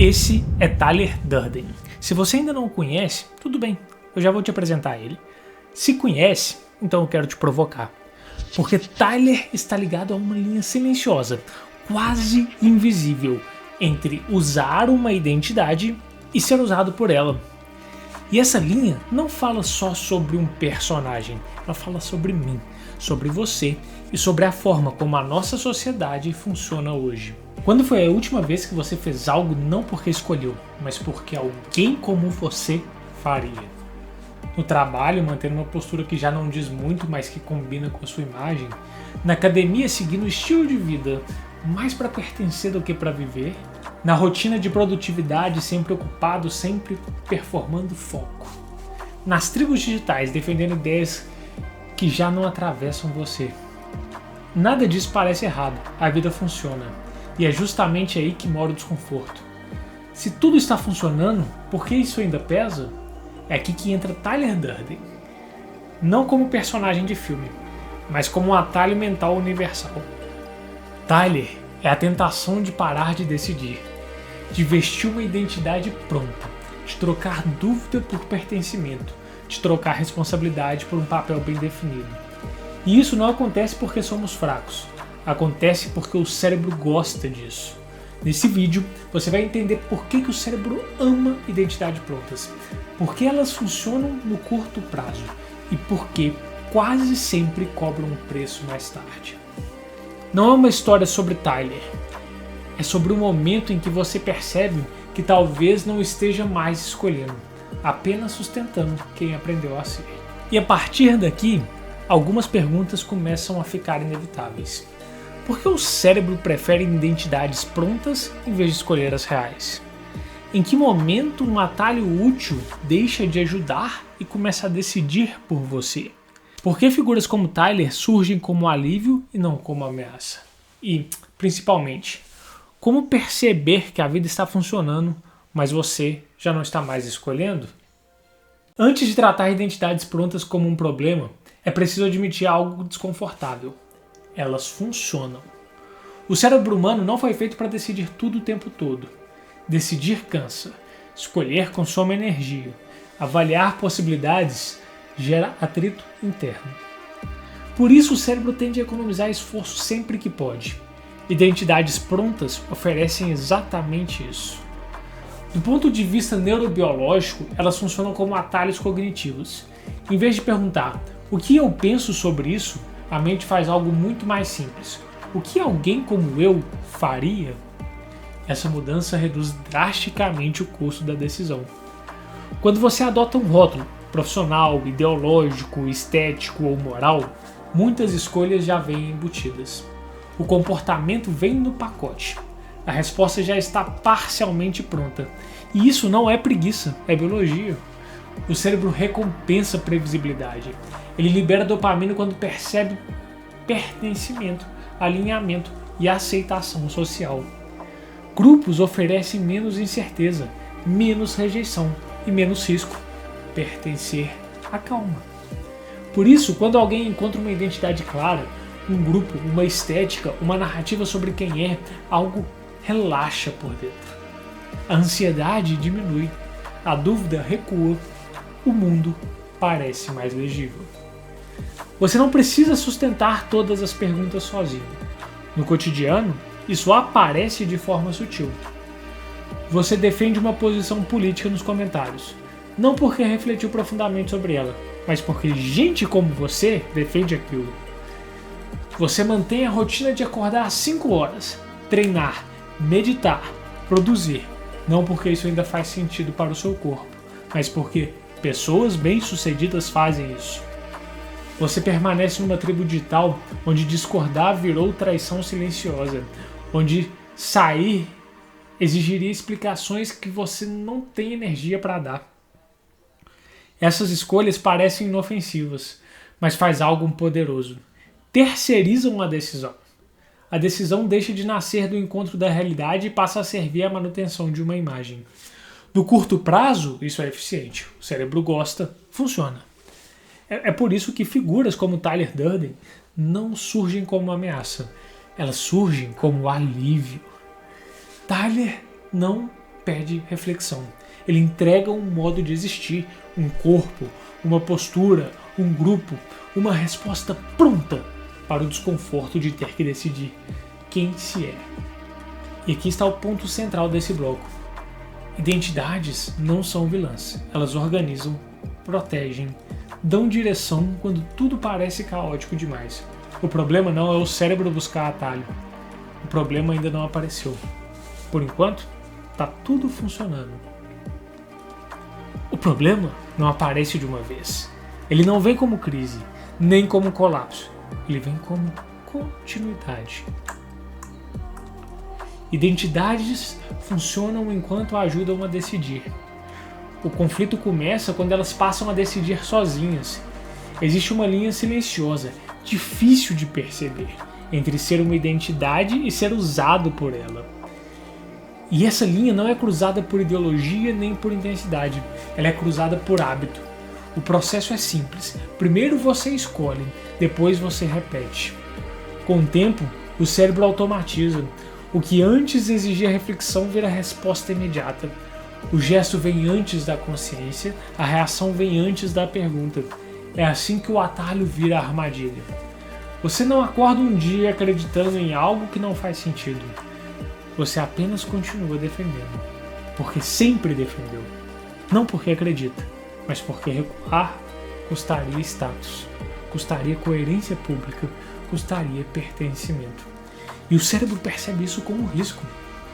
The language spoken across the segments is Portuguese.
Esse é Tyler Durden. Se você ainda não o conhece, tudo bem, eu já vou te apresentar ele. Se conhece, então eu quero te provocar. Porque Tyler está ligado a uma linha silenciosa, quase invisível, entre usar uma identidade e ser usado por ela. E essa linha não fala só sobre um personagem, ela fala sobre mim, sobre você e sobre a forma como a nossa sociedade funciona hoje. Quando foi a última vez que você fez algo não porque escolheu, mas porque alguém como você faria? No trabalho, mantendo uma postura que já não diz muito, mas que combina com a sua imagem. Na academia, seguindo um estilo de vida mais para pertencer do que para viver. Na rotina de produtividade, sempre ocupado, sempre performando foco. Nas tribos digitais, defendendo ideias que já não atravessam você. Nada disso parece errado, a vida funciona. E é justamente aí que mora o desconforto. Se tudo está funcionando, por que isso ainda pesa? É aqui que entra Tyler Durden. Não como personagem de filme, mas como um atalho mental universal. Tyler é a tentação de parar de decidir, de vestir uma identidade pronta, de trocar dúvida por pertencimento, de trocar responsabilidade por um papel bem definido. E isso não acontece porque somos fracos, acontece porque o cérebro gosta disso. Nesse vídeo, você vai entender por que o cérebro ama identidades prontas, por que elas funcionam no curto prazo e por que quase sempre cobram um preço mais tarde. Não é uma história sobre Tyler, é sobre o momento em que você percebe que talvez não esteja mais escolhendo, apenas sustentando quem aprendeu a ser. E a partir daqui, algumas perguntas começam a ficar inevitáveis. Por que o cérebro prefere identidades prontas em vez de escolher as reais? Em que momento um atalho útil deixa de ajudar e começa a decidir por você? Por que figuras como Tyler surgem como alívio e não como ameaça? E, principalmente, como perceber que a vida está funcionando, mas você já não está mais escolhendo? Antes de tratar identidades prontas como um problema, é preciso admitir algo desconfortável. Elas funcionam. O cérebro humano não foi feito para decidir tudo o tempo todo. Decidir cansa. Escolher consome energia. Avaliar possibilidades gera atrito interno. Por isso o cérebro tende a economizar esforço sempre que pode. Identidades prontas oferecem exatamente isso. Do ponto de vista neurobiológico, elas funcionam como atalhos cognitivos. Em vez de perguntar o que eu penso sobre isso, a mente faz algo muito mais simples. O que alguém como eu faria? Essa mudança reduz drasticamente o custo da decisão. Quando você adota um rótulo profissional, ideológico, estético ou moral, muitas escolhas já vêm embutidas. O comportamento vem no pacote. A resposta já está parcialmente pronta. E isso não é preguiça, é biologia. O cérebro recompensa previsibilidade. Ele libera dopamina quando percebe pertencimento, alinhamento e aceitação social. Grupos oferecem menos incerteza, menos rejeição e menos risco. Pertencer acalma. Por isso, quando alguém encontra uma identidade clara, um grupo, uma estética, uma narrativa sobre quem é, algo relaxa por dentro. A ansiedade diminui, a dúvida recua, o mundo parece mais legível. Você não precisa sustentar todas as perguntas sozinho. No cotidiano, isso aparece de forma sutil. Você defende uma posição política nos comentários, não porque refletiu profundamente sobre ela, mas porque gente como você defende aquilo. Você mantém a rotina de acordar às 5 horas, treinar, meditar, produzir, não porque isso ainda faz sentido para o seu corpo, mas porque pessoas bem-sucedidas fazem isso. Você permanece numa tribo digital onde discordar virou traição silenciosa, onde sair exigiria explicações que você não tem energia para dar. Essas escolhas parecem inofensivas, mas faz algo poderoso. Terceirizam a decisão. A decisão deixa de nascer do encontro da realidade e passa a servir à manutenção de uma imagem. No curto prazo, isso é eficiente. O cérebro gosta, funciona. É por isso que figuras como Tyler Durden não surgem como ameaça. Elas surgem como alívio. Tyler não pede reflexão. Ele entrega um modo de existir, um corpo, uma postura, um grupo, uma resposta pronta para o desconforto de ter que decidir quem se é. E aqui está o ponto central desse bloco. Identidades não são vilãs. Elas organizam, protegem, dão direção quando tudo parece caótico demais. O problema não é o cérebro buscar atalho. O problema ainda não apareceu. Por enquanto, tá tudo funcionando. O problema não aparece de uma vez. Ele não vem como crise, nem como colapso. Ele vem como continuidade. Identidades funcionam enquanto ajudam a decidir. O conflito começa quando elas passam a decidir sozinhas. Existe uma linha silenciosa, difícil de perceber, entre ser uma identidade e ser usado por ela. E essa linha não é cruzada por ideologia nem por intensidade, ela é cruzada por hábito. O processo é simples. Primeiro você escolhe, depois você repete. Com o tempo, o cérebro automatiza. O que antes exigia reflexão vira resposta imediata. O gesto vem antes da consciência, a reação vem antes da pergunta. É assim que o atalho vira armadilha. Você não acorda um dia acreditando em algo que não faz sentido. Você apenas continua defendendo, porque sempre defendeu. Não porque acredita, mas porque recuar custaria status, custaria coerência pública, custaria pertencimento. E o cérebro percebe isso como risco,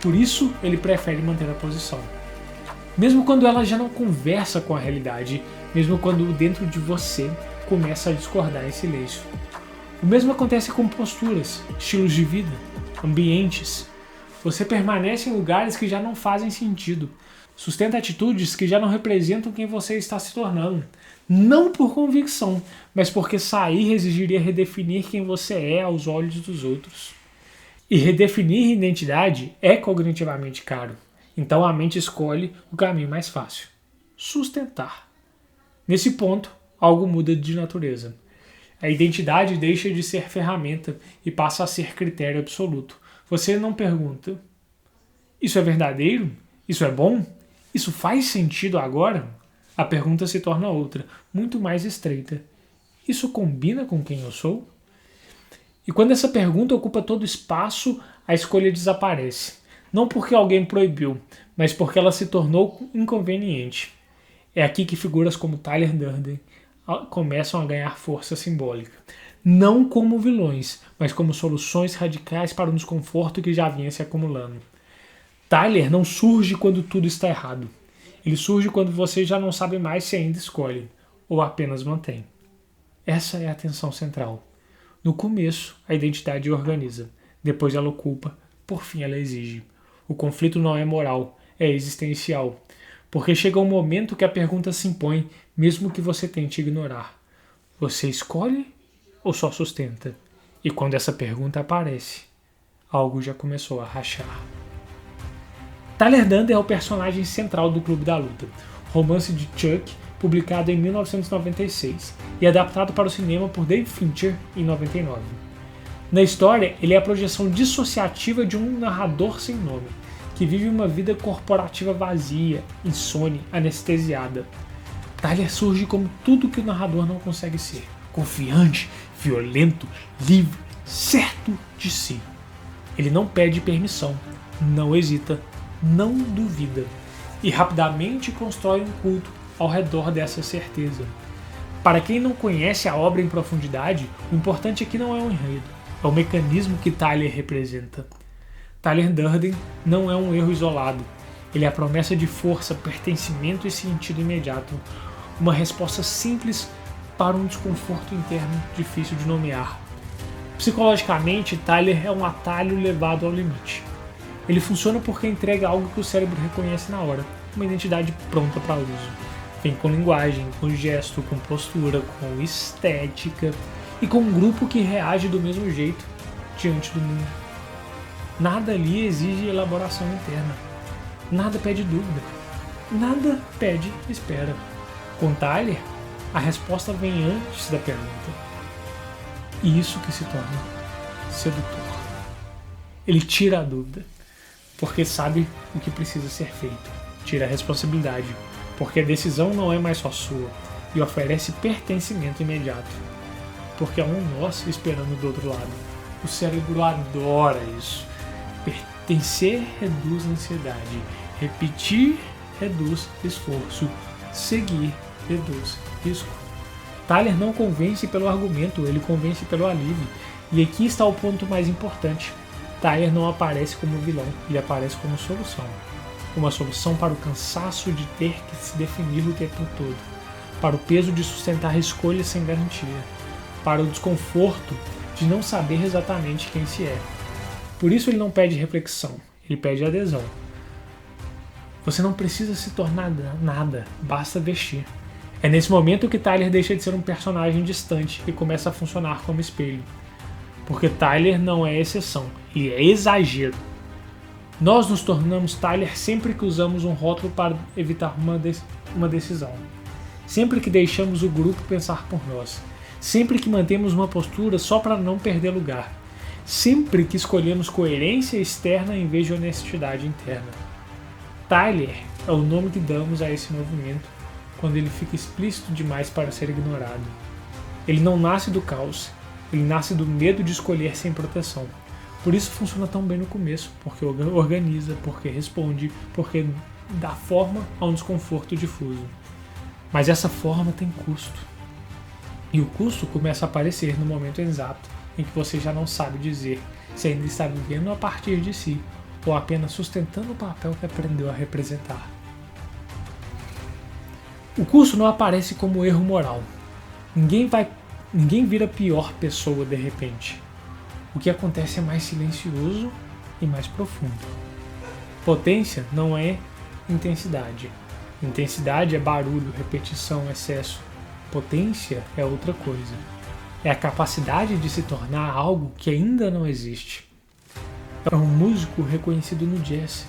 por isso ele prefere manter a posição. Mesmo quando ela já não conversa com a realidade, mesmo quando dentro de você começa a discordar em silêncio. O mesmo acontece com posturas, estilos de vida, ambientes. Você permanece em lugares que já não fazem sentido, sustenta atitudes que já não representam quem você está se tornando. Não por convicção, mas porque sair exigiria redefinir quem você é aos olhos dos outros. E redefinir identidade é cognitivamente caro. Então a mente escolhe o caminho mais fácil: sustentar. Nesse ponto, algo muda de natureza. A identidade deixa de ser ferramenta e passa a ser critério absoluto. Você não pergunta: isso é verdadeiro? Isso é bom? Isso faz sentido agora? A pergunta se torna outra, muito mais estreita: isso combina com quem eu sou? E quando essa pergunta ocupa todo o espaço, a escolha desaparece. Não porque alguém proibiu, mas porque ela se tornou inconveniente. É aqui que figuras como Tyler Durden começam a ganhar força simbólica. Não como vilões, mas como soluções radicais para um desconforto que já vinha se acumulando. Tyler não surge quando tudo está errado. Ele surge quando você já não sabe mais se ainda escolhe, ou apenas mantém. Essa é a tensão central. No começo, a identidade organiza. Depois ela ocupa. Por fim, ela exige. O conflito não é moral, é existencial. Porque chega um momento que a pergunta se impõe, mesmo que você tente ignorar. Você escolhe ou só sustenta? E quando essa pergunta aparece, algo já começou a rachar. Tyler Durden é o personagem central do Clube da Luta, romance de Chuck, publicado em 1996 e adaptado para o cinema por David Fincher em 99. Na história, ele é a projeção dissociativa de um narrador sem nome, que vive uma vida corporativa vazia, insone, anestesiada. Tyler surge como tudo que o narrador não consegue ser: confiante, violento, livre, certo de si. Ele não pede permissão, não hesita, não duvida, e rapidamente constrói um culto ao redor dessa certeza. Para quem não conhece a obra em profundidade, o importante aqui não é o enredo, é o mecanismo que Tyler representa. Tyler Durden não é um erro isolado, ele é a promessa de força, pertencimento e sentido imediato, uma resposta simples para um desconforto interno difícil de nomear. Psicologicamente, Tyler é um atalho levado ao limite. Ele funciona porque entrega algo que o cérebro reconhece na hora, uma identidade pronta para uso. Vem com linguagem, com gesto, com postura, com estética e com um grupo que reage do mesmo jeito diante do mundo. Nada ali exige elaboração interna. Nada pede dúvida. Nada pede espera. Com Tyler, a resposta vem antes da pergunta. E isso que se torna sedutor. Ele tira a dúvida. porque sabe o que precisa ser feito. Tira a responsabilidade, porque a decisão não é mais só sua, e oferece pertencimento imediato, porque há um nós esperando do outro lado. O cérebro adora isso. Pertencer reduz ansiedade, repetir reduz esforço, seguir reduz risco. Tyler não convence pelo argumento, ele convence pelo alívio. E aqui está o ponto mais importante. Tyler não aparece como vilão, ele aparece como solução. Uma solução para o cansaço de ter que se definir o tempo todo, para o peso de sustentar escolhas sem garantia, para o desconforto de não saber exatamente quem se é. Por isso ele não pede reflexão, ele pede adesão. Você não precisa se tornar nada, basta vestir. É nesse momento que Tyler deixa de ser um personagem distante e começa a funcionar como espelho. Porque Tyler não é exceção, ele é exagero. Nós nos tornamos Tyler sempre que usamos um rótulo para evitar uma decisão. Sempre que deixamos o grupo pensar por nós. Sempre que mantemos uma postura só para não perder lugar. Sempre que escolhemos coerência externa em vez de honestidade interna. Tyler é o nome que damos a esse movimento quando ele fica explícito demais para ser ignorado. Ele não nasce do caos, ele nasce do medo de escolher sem proteção. Por isso funciona tão bem no começo, porque organiza, porque responde, porque dá forma a um desconforto difuso. Mas essa forma tem custo. E o custo começa a aparecer no momento exato em que você já não sabe dizer se ainda está vivendo a partir de si ou apenas sustentando o papel que aprendeu a representar. O custo não aparece como erro moral. Ninguém vira pior pessoa de repente. O que acontece é mais silencioso e mais profundo. Potência não é intensidade. Intensidade é barulho, repetição, excesso. Potência é outra coisa. É a capacidade de se tornar algo que ainda não existe. É um músico reconhecido no jazz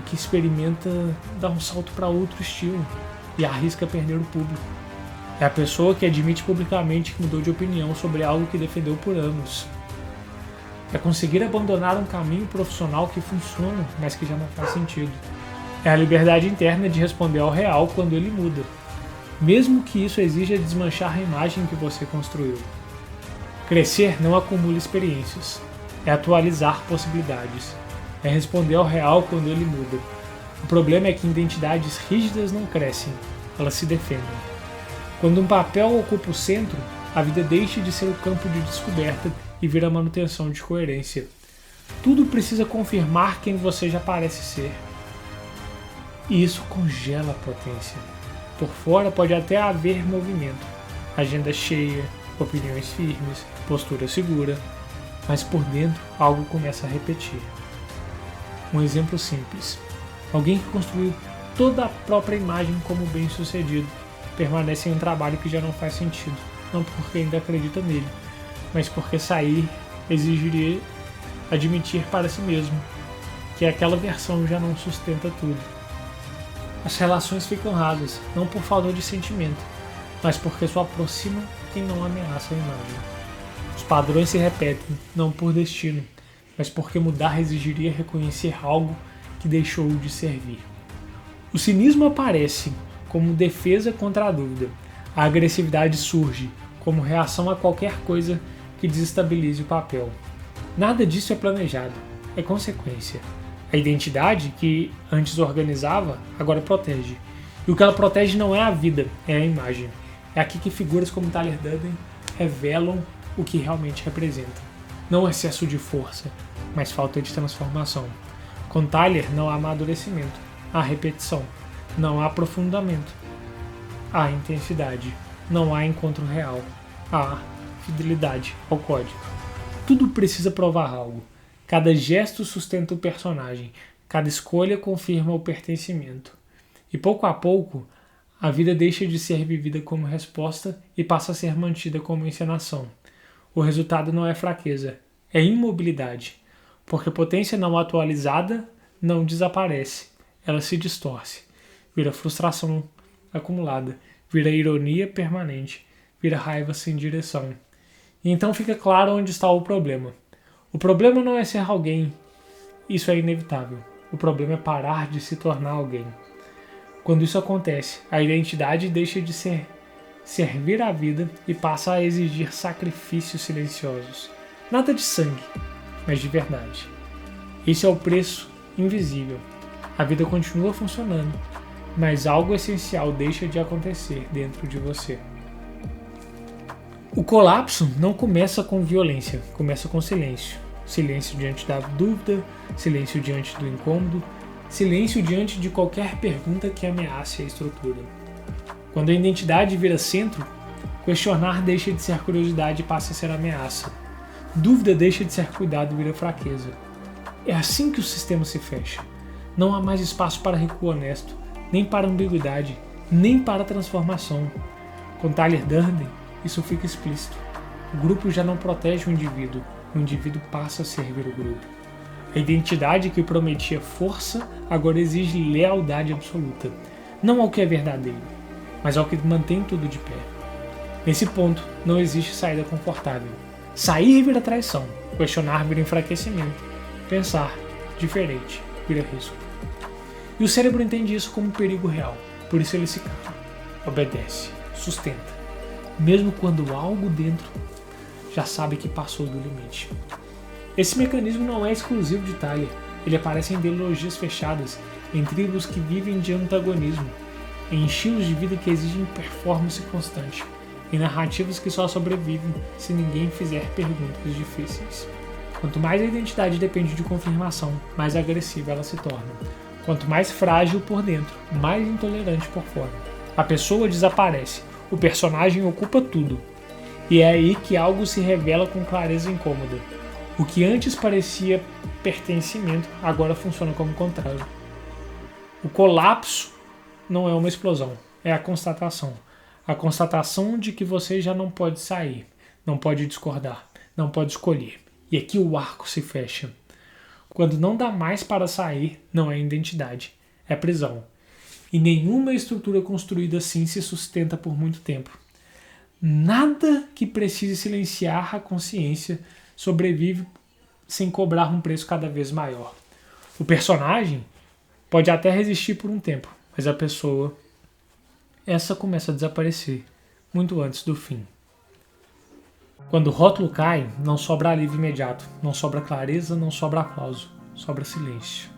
que experimenta dar um salto para outro estilo e arrisca perder o público. É a pessoa que admite publicamente que mudou de opinião sobre algo que defendeu por anos. É conseguir abandonar um caminho profissional que funciona, mas que já não faz sentido. É a liberdade interna de responder ao real quando ele muda, mesmo que isso exija desmanchar a imagem que você construiu. Crescer não acumula experiências, é atualizar possibilidades, é responder ao real quando ele muda. O problema é que identidades rígidas não crescem, elas se defendem. Quando um papel ocupa o centro, a vida deixa de ser o campo de descoberta e vira a manutenção de coerência. Tudo precisa confirmar quem você já parece ser. E isso congela a potência. Por fora pode até haver movimento, agenda cheia, opiniões firmes, postura segura, mas por dentro algo começa a repetir. Um exemplo simples. Alguém que construiu toda a própria imagem como bem-sucedido permanece em um trabalho que já não faz sentido, não porque ainda acredita nele, mas porque sair exigiria admitir para si mesmo que aquela versão já não sustenta tudo. As relações ficam rasas, não por falta de sentimento, mas porque só aproxima quem não ameaça a imagem. Os padrões se repetem, não por destino, mas porque mudar exigiria reconhecer algo que deixou de servir. O cinismo aparece como defesa contra a dúvida. A agressividade surge como reação a qualquer coisa que desestabilize o papel. Nada disso é planejado, é consequência. A identidade, que antes organizava, agora protege. E o que ela protege não é a vida, é a imagem. É aqui que figuras como Tyler Durden revelam o que realmente representa. Não excesso de força, mas falta de transformação. Com Tyler não há amadurecimento, há repetição. Não há aprofundamento, há intensidade. Não há encontro real, há fidelidade ao código. Tudo precisa provar algo. Cada gesto sustenta o personagem, cada escolha confirma o pertencimento. E pouco a pouco, a vida deixa de ser vivida como resposta e passa a ser mantida como encenação. O resultado não é fraqueza, é imobilidade, porque potência não atualizada não desaparece, ela se distorce, vira frustração acumulada, vira ironia permanente, vira raiva sem direção. E então fica claro onde está o problema. O problema não é ser alguém isso é inevitável. O problema é parar de se tornar alguém. Quando isso acontece, a identidade deixa de servir à vida e passa a exigir sacrifícios silenciosos. Nada de sangue, mas de verdade. Esse é o preço invisível. A vida continua funcionando, mas algo essencial deixa de acontecer dentro de você. O colapso não começa com violência, começa com silêncio. Silêncio diante da dúvida, silêncio diante do incômodo, silêncio diante de qualquer pergunta que ameace a estrutura. Quando a identidade vira centro, questionar deixa de ser curiosidade e passa a ser ameaça. Dúvida deixa de ser cuidado e vira fraqueza. É assim que o sistema se fecha. Não há mais espaço para recuo honesto, nem para ambiguidade, nem para transformação. Com Tyler Durden, isso fica explícito. O grupo já não protege o indivíduo passa a servir o grupo. A identidade que prometia força agora exige lealdade absoluta, não ao que é verdadeiro, mas ao que mantém tudo de pé. Nesse ponto, não existe saída confortável. Sair vira traição, questionar vira enfraquecimento, pensar diferente vira risco. E o cérebro entende isso como um perigo real, por isso ele se cala, obedece, sustenta, mesmo quando algo dentro já sabe que passou do limite. Esse mecanismo não é exclusivo de Tyler, ele aparece em ideologias fechadas, em tribos que vivem de antagonismo, em estilos de vida que exigem performance constante, em narrativas que só sobrevivem se ninguém fizer perguntas difíceis. Quanto mais a identidade depende de confirmação, mais agressiva ela se torna. Quanto mais frágil por dentro, mais intolerante por fora. A pessoa desaparece, o personagem ocupa tudo. E é aí que algo se revela com clareza incômoda. O que antes parecia pertencimento, agora funciona como contrário. O colapso não é uma explosão, é a constatação. A constatação de que você já não pode sair, não pode discordar, não pode escolher. E aqui o arco se fecha. Quando não dá mais para sair, não é identidade, é prisão. E nenhuma estrutura construída assim se sustenta por muito tempo. Nada que precise silenciar a consciência sobrevive sem cobrar um preço cada vez maior. O personagem pode até resistir por um tempo, mas a pessoa, essa começa a desaparecer muito antes do fim. Quando o rótulo cai, não sobra alívio imediato, não sobra clareza, não sobra aplauso, sobra silêncio.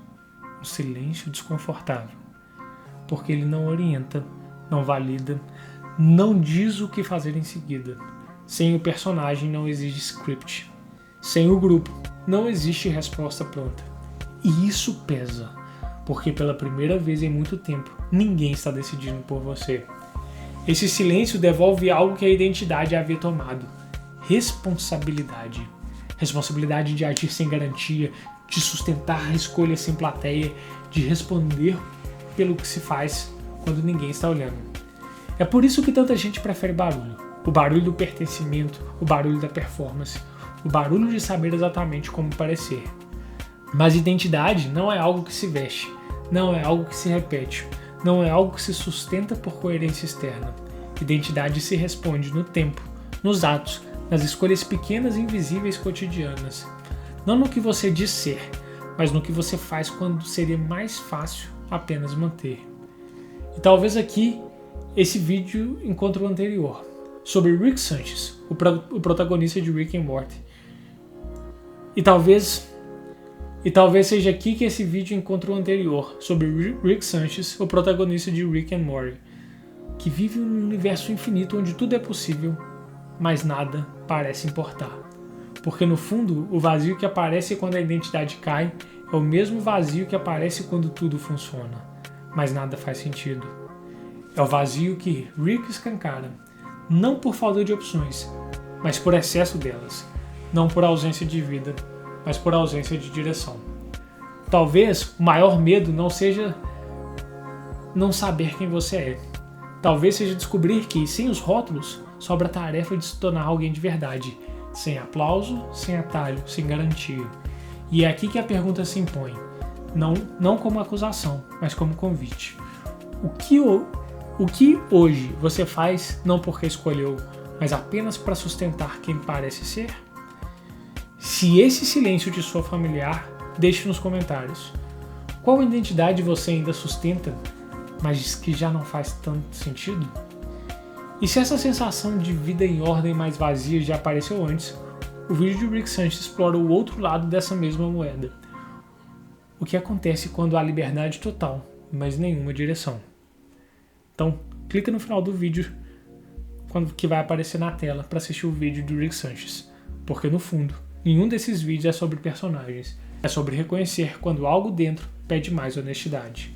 Um silêncio desconfortável, porque ele não orienta, não valida, não diz o que fazer em seguida. Sem o personagem não existe script. Sem o grupo não existe resposta pronta. E isso pesa, porque pela primeira vez em muito tempo, ninguém está decidindo por você. Esse silêncio devolve algo que a identidade havia tomado. Responsabilidade. Responsabilidade de agir sem garantia, de sustentar a escolha sem plateia, de responder pelo que se faz quando ninguém está olhando. É por isso que tanta gente prefere barulho. O barulho do pertencimento, o barulho da performance, o barulho de saber exatamente como parecer. Mas identidade não é algo que se veste, não é algo que se repete, não é algo que se sustenta por coerência externa. Identidade se responde no tempo, nos atos, nas escolhas pequenas e invisíveis cotidianas. Não no que você diz ser, mas no que você faz quando seria mais fácil apenas manter. E talvez aqui esse vídeo encontre o anterior, sobre Rick Sanchez, o protagonista de Rick and Morty. E talvez seja aqui que esse vídeo encontre o anterior, sobre Rick Sanchez, o protagonista de Rick and Morty, que vive num universo infinito onde tudo é possível, mas nada parece importar. Porque no fundo, o vazio que aparece quando a identidade cai é o mesmo vazio que aparece quando tudo funciona, mas nada faz sentido. É o vazio que Rick escancara, não por falta de opções, mas por excesso delas. Não por ausência de vida, mas por ausência de direção. Talvez o maior medo não seja não saber quem você é. Talvez seja descobrir que, sem os rótulos, sobra a tarefa de se tornar alguém de verdade, sem aplauso, sem atalho, sem garantia. E é aqui que a pergunta se impõe, não como acusação, mas como convite. O que hoje você faz não porque escolheu, mas apenas para sustentar quem parece ser? Se esse silêncio te soa familiar, Deixe nos comentários. Qual identidade você ainda sustenta, mas que já não faz tanto sentido? E se essa sensação de vida em ordem mais vazia já apareceu antes, o vídeo de Rick Sanchez explora o outro lado dessa mesma moeda. O que acontece quando há liberdade total, mas nenhuma direção. Então, clica no final do vídeo que vai aparecer na tela para assistir o vídeo do Rick Sanchez. Porque no fundo, nenhum desses vídeos é sobre personagens. É sobre reconhecer quando algo dentro pede mais honestidade.